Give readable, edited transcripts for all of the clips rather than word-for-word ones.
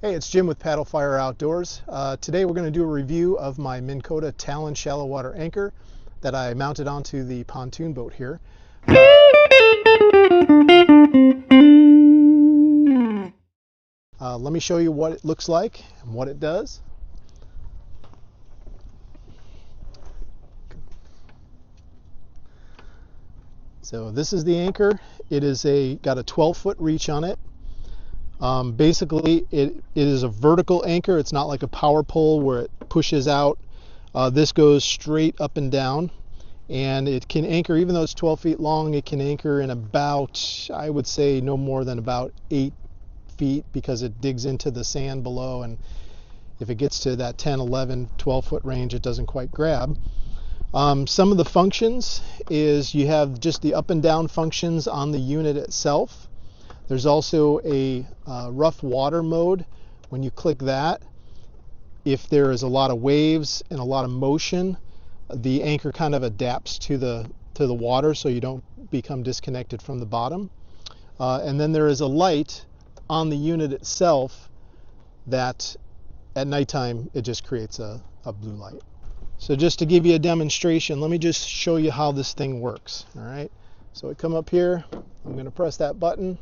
Hey, it's Jim with Paddlefire Outdoors. Today we're going to do a review of my Minn Kota Talon shallow water anchor that I mounted onto the pontoon boat here. Let me show you what it looks like and what it does. So this is the anchor. It is got a 12-foot reach on it. Basically, it is a vertical anchor. It's not like a power pole where it pushes out. This goes straight up and down, and it can anchor, even though it's 12 feet long, it can anchor in about, I would say, no more than about 8 feet because it digs into the sand below, and if it gets to that 10, 11, 12-foot range, it doesn't quite grab. Some of the functions is you have just the up and down functions on the unit itself. There's also a rough water mode. When you click that, if there is a lot of waves and a lot of motion, the anchor kind of adapts to the water so you don't become disconnected from the bottom. And then there is a light on the unit itself that at nighttime it just creates a blue light. So just to give you a demonstration, let me just show you how this thing works. All right, so I come up here, I'm going to press that button.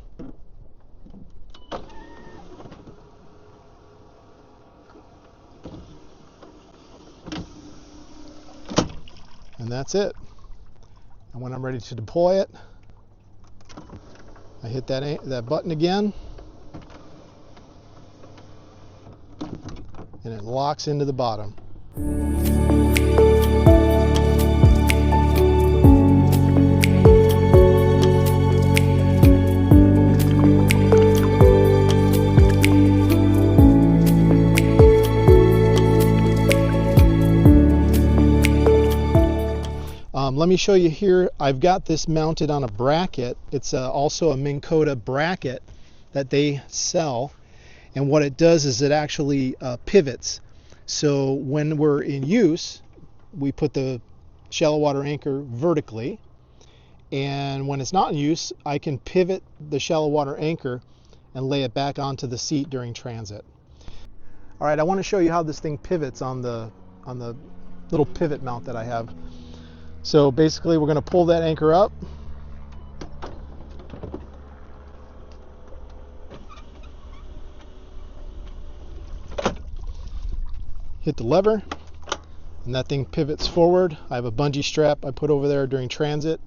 And that's it. And when I'm ready to deploy it, I hit that button again, and it locks into the bottom. Let me show you here. I've got this mounted on a bracket. It's also a Minn Kota bracket that they sell, and what it does is it actually pivots. So when we're in use, we put the shallow water anchor vertically, and when it's not in use, I can pivot the shallow water anchor and lay it back onto the seat during transit. All right, I want to show you how this thing pivots on the little pivot mount that I have. So basically we're going to pull that anchor up, hit the lever, and that thing pivots forward. I have a bungee strap I put over there during transit.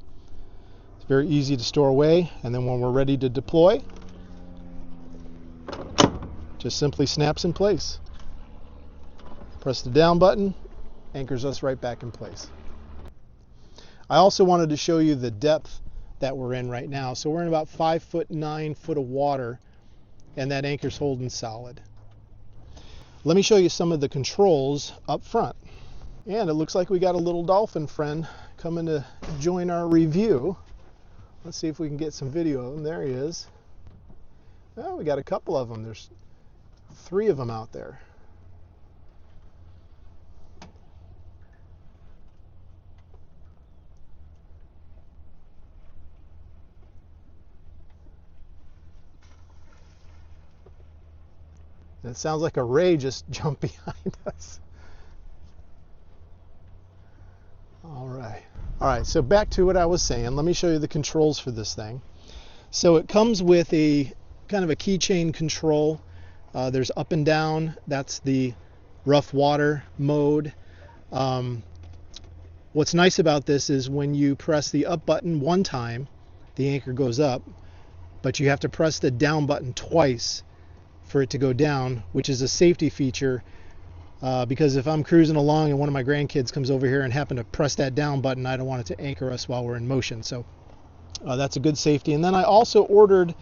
It's very easy to store away, and then when we're ready to deploy, just simply snaps in place. Press the down button, anchors us right back in place. I also wanted to show you the depth that we're in right now. So we're in about 5 foot 9 foot of water, and that anchor's holding solid. Let me show you some of the controls up front. And it looks like we got a little dolphin friend coming to join our review. Let's see if we can get some video of him. There he is. Well, we got a couple of them. There's 3 of them out there. It sounds like a ray just jumped behind us. All right, so back to what I was saying. Let me show you the controls for this thing. So it comes with a kind of a keychain control. There's up and down. That's the rough water mode. What's nice about this is when you press the up button one time, the anchor goes up, but you have to press the down button twice for it to go down, which is a safety feature, because if I'm cruising along and one of my grandkids comes over here and happen to press that down button, I don't want it to anchor us while we're in motion. So that's a good safety. And then I also ordered,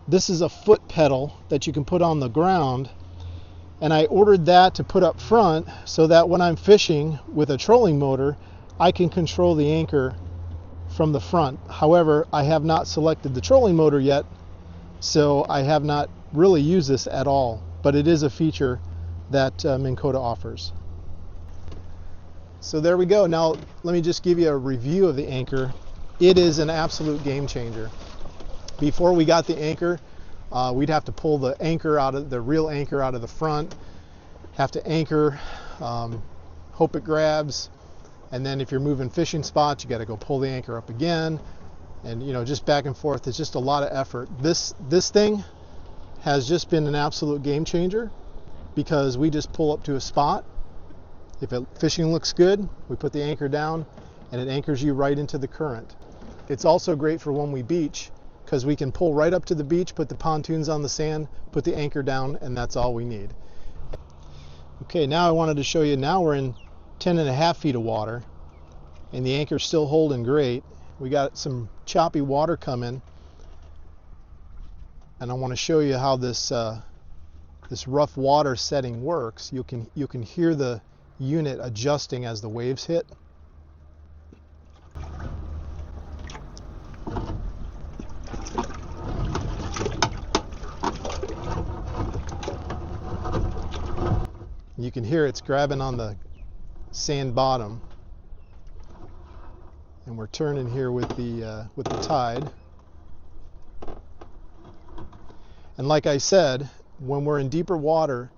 this is a foot pedal that you can put on the ground, and I ordered that to put up front so that when I'm fishing with a trolling motor, I can control the anchor from the front. However, I have not selected the trolling motor yet, so I have not really use this at all, but it is a feature that Minn Kota offers. So there we go. Now let me just give you a review of the anchor. It is an absolute game changer. Before we got the anchor, we'd have to pull the anchor out of the real anchor out of the front, have to anchor, hope it grabs, and then if you're moving fishing spots, you got to go pull the anchor up again, and just back and forth. It's just a lot of effort. This thing has just been an absolute game changer, because we just pull up to a spot. If fishing looks good, we put the anchor down and it anchors you right into the current. It's also great for when we beach, because we can pull right up to the beach, put the pontoons on the sand, put the anchor down, and that's all we need. Okay, now I wanted to show you, now we're in 10.5 feet of water and the anchor's still holding great. We got some choppy water coming, and I want to show you how this rough water setting works. You can hear the unit adjusting as the waves hit. You can hear it's grabbing on the sand bottom, and we're turning here with the tide. And like I said, when we're in deeper water,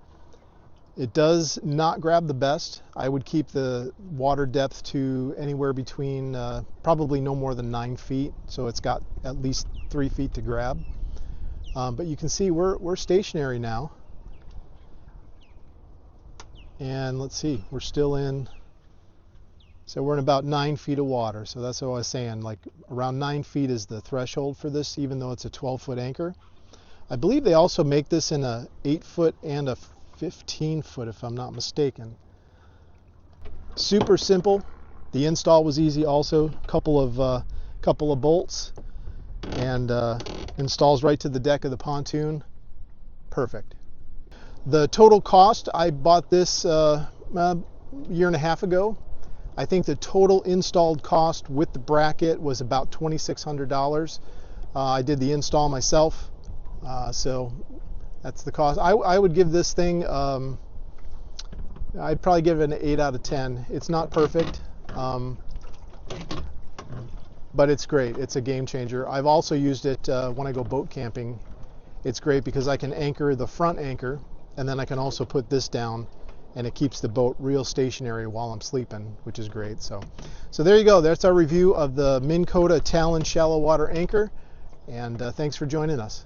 it does not grab the best. I would keep the water depth to anywhere between probably no more than 9 feet, so it's got at least 3 feet to grab. But you can see we're stationary now. And let's see, we're still in, so we're in about 9 feet of water. So that's what I was saying, like around 9 feet is the threshold for this, even though it's a 12-foot anchor. I believe they also make this in a 8-foot and a 15-foot, if I'm not mistaken. Super simple. The install was easy also. Couple of bolts, and installs right to the deck of the pontoon. Perfect. The total cost, I bought this a year and a half ago. I think the total installed cost with the bracket was about $2,600. I did the install myself, so that's the cost. I would give this thing, I'd probably give it an 8 out of 10. It's not perfect, but it's great. It's a game changer. I've also used it when I go boat camping. It's great because I can anchor the front anchor, and then I can also put this down, and it keeps the boat real stationary while I'm sleeping, which is great. So there you go. That's our review of the Minn Kota Talon shallow water anchor, and thanks for joining us.